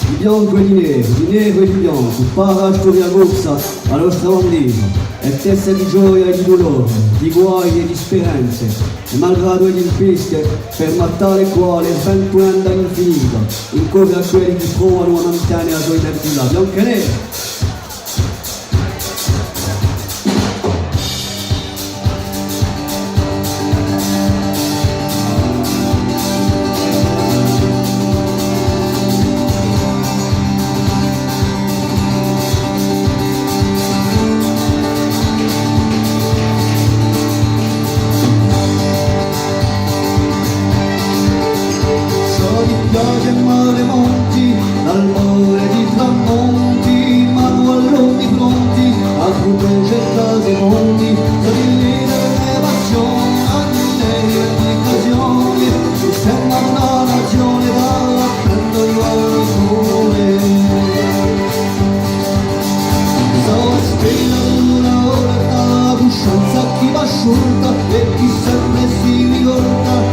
di bianco e di nero e di bianco, para storia corsa la nostra bandiera, è testa di gioia e di dolore, di guai e di speranze, e malgrado e di impiste, per mattare il quale sventurando all'infinito, incorre a quelli che provano a mantenere la sua identità, bianca e nera. Piogge e mare monti, dal mare di tramonti, manualloni pronti a proteggere case e monti, per il leader delle passioni, anni e di occasioni, sistema una nazione dall'attento il sole. Sono spina una ora, la coscienza chi va asciutta e chi sempre si ricorda.